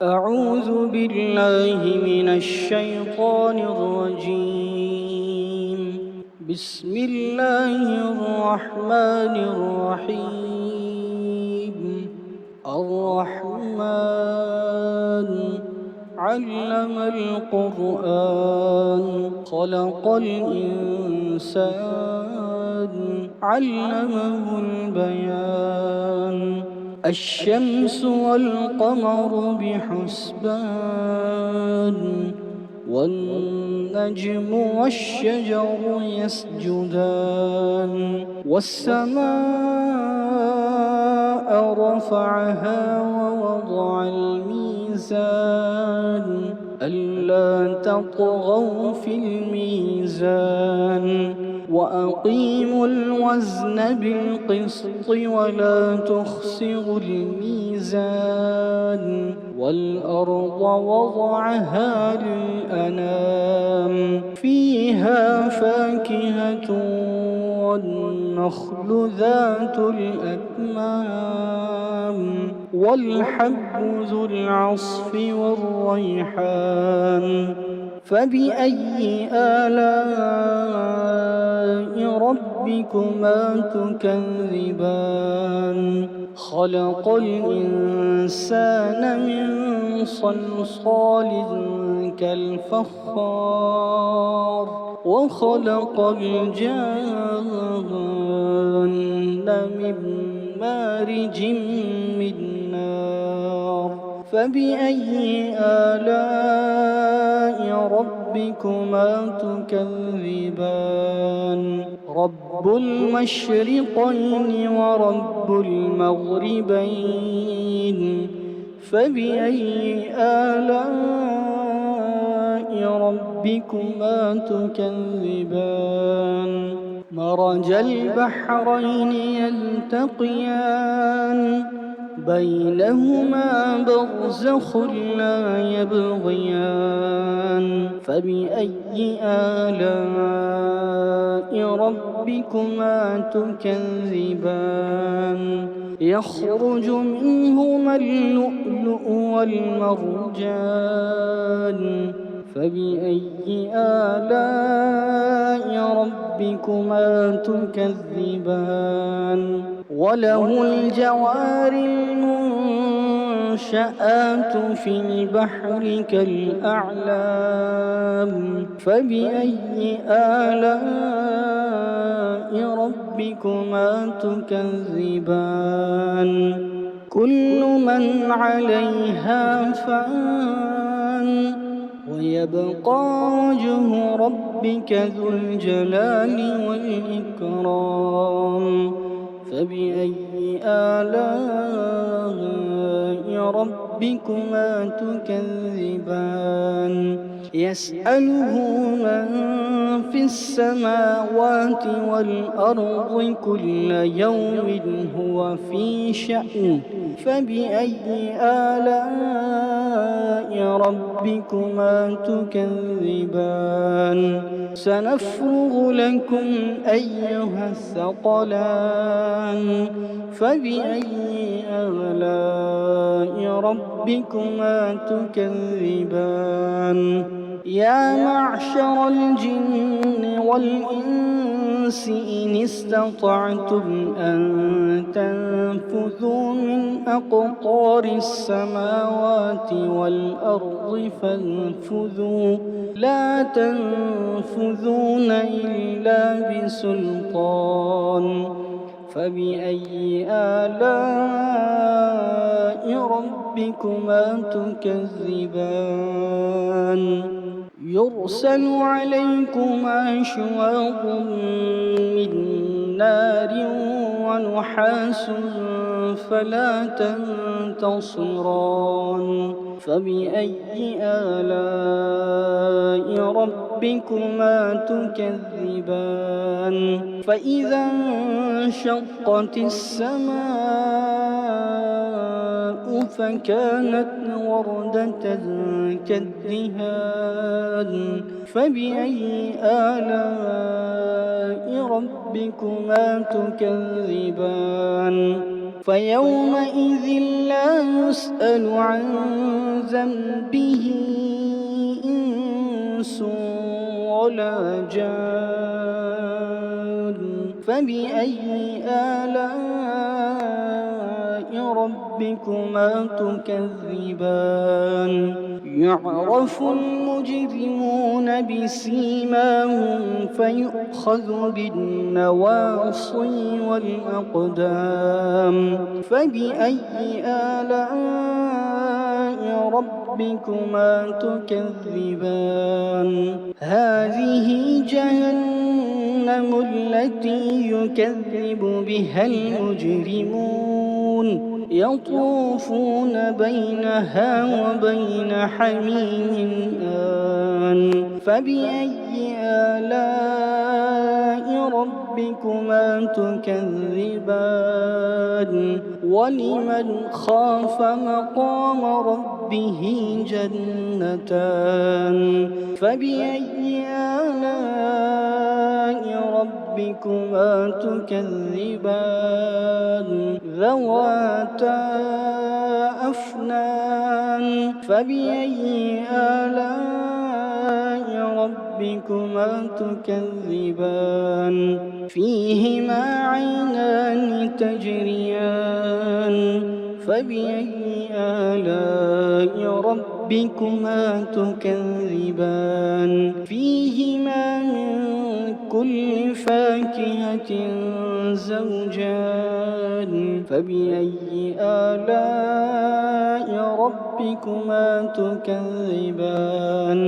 أعوذ بالله من الشيطان الرجيم. بسم الله الرحمن الرحيم. الرحمن علم القرآن خلق الإنسان علمه البيان. الشمس والقمر بحسبان والنجم والشجر يسجدان. والسماء رفعها ووضع الميزان ألا تطغوا في الميزان وأقيموا الوزن بالقسط ولا تخسروا الميزان. والأرض وضعها للأنام فيها فاكهة والنخل ذات الأكمام والحب ذو العصف والريحان. فبأي آلاء ربكما تكذبان؟ خلق الإنسان من صلصال كالفخار وخلق الجان من مارج من نار. فبأي آلاء ربكما تكذبان؟ رب المشرقين ورب المغربين. فبأي آلاء ربكما تكذبان؟ مرج البحرين يلتقيان بينهما برزخ لا يبغيان. فبأي آلاء ربكما تكذبان؟ يخرج منهما اللؤلؤ والمرجان. فبأي آلاء ربكما تكذبان؟ وله الجوار المنشآت في البحر كالأعلام. فبأي آلاء ربكما تكذبان؟ كل من عليها فان ويبقى وجه ربك ذو الجلال والإكرام. فبأي آلاء ربكما تكذبان؟ يسأله من في السماوات والأرض كل يوم هو في شأن. فبأي آلاء ربكما تكذبان؟ سنفرغ لكم أيها الثقلان. فبأي آلاء ربكما تكذبان؟ يا معشر الجن والإنس إن استطعتم أن تنفذوا من أقطار السماوات والأرض فانفذوا لا تنفذون إلا بسلطان. فبأي آلاء ربكما تكذبان؟ يرسل عليكما شواظ من نار ونحاس فلا تنتصران. فبأي آلاء ربكما تكذبان؟ فإذا انشقت السماء فكانت وردة كالدهان. فبأي آلاء ربكما تكذبان؟ فيومئذ لا يسأل عن ذنبه إنس ولا جان فبأي آلاء ربكما تكذبان يعرف المجرمون بسيماهم فيؤخذ بالنواصي والأقدام فبأي آلاء ربكما تكذبان هذه جهنم التي يكذب بها المجرمون يطوفون بينها وبين حميم آن فبأي آلاء ربكما تكذبان ولمن خاف مقام ربه جنتان فبأي آلاء ربكما تكذبان ذواتا أفنان فبأي آلاء ربكما تكذبان فيهما عينان تجريان فبأي آلاء ربكما تكذبان فيهما من كل فاكهة زوجان فبأي آلاء ربكما تكذبان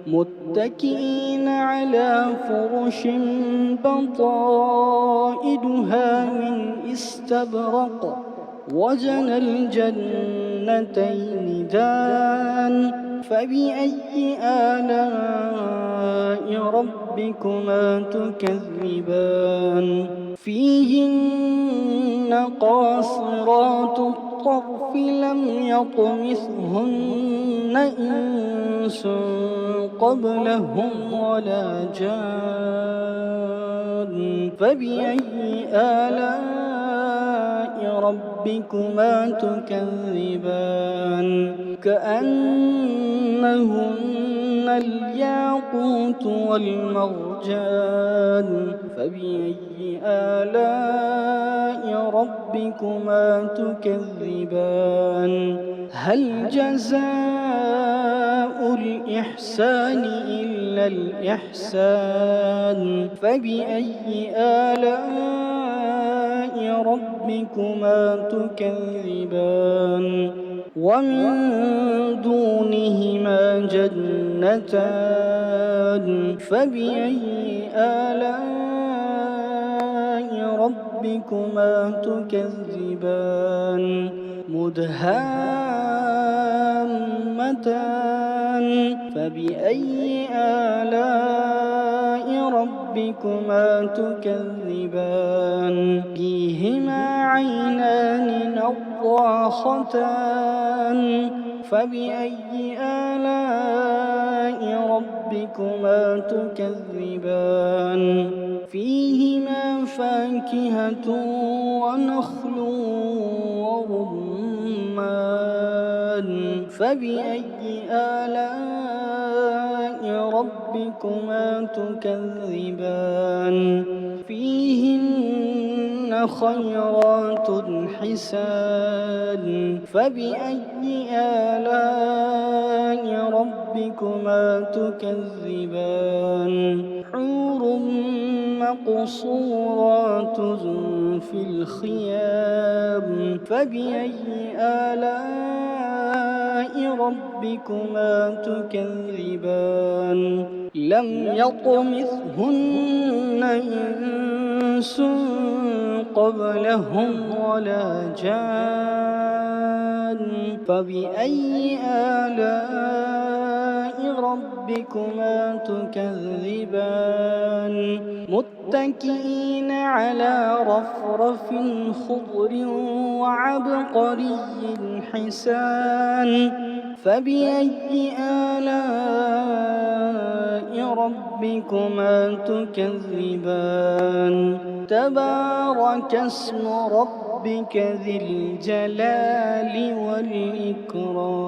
متكئين على فرش بطائنها من استبرق وجنى الجنتين دان فبأي آلاء ربكما تكذبان فيهن قاصرات الطرف لم يطمثهن إنس قبلهم ولا جان فبأي آلاء ربكما تكذبان كأنهن الياقوت والمرجان فبأي آلاء ربكما تكذبان هل جزاء الإحسان إلا الإحسان فبأي آلاء ربكما تكذبان ومن دونهما جنتان فبأي آلاء ربكما تكذبان مدهامتان فبأي آلاء ربكما تكذبان فيهما عينان نضاختان فبأي آلاء ربكما تكذبان فيهما فاكهة ونخل ورمان فبأي آلاء ربكما تكذبان فيهن خيرات حسان فبأي آلاء ربكما تكذبان حور مقصورات في الخيام فبأي آلاء ربكما تكذبان لم يطمثهن إنس قبلهم ولا جان فبأي آلاء ربكما تكذبان متكئين على رفرف خضر وعبقري حسان فبأي آلاء ربكما تكذبان تبارك اسم ربك ذي الجلال والإكرام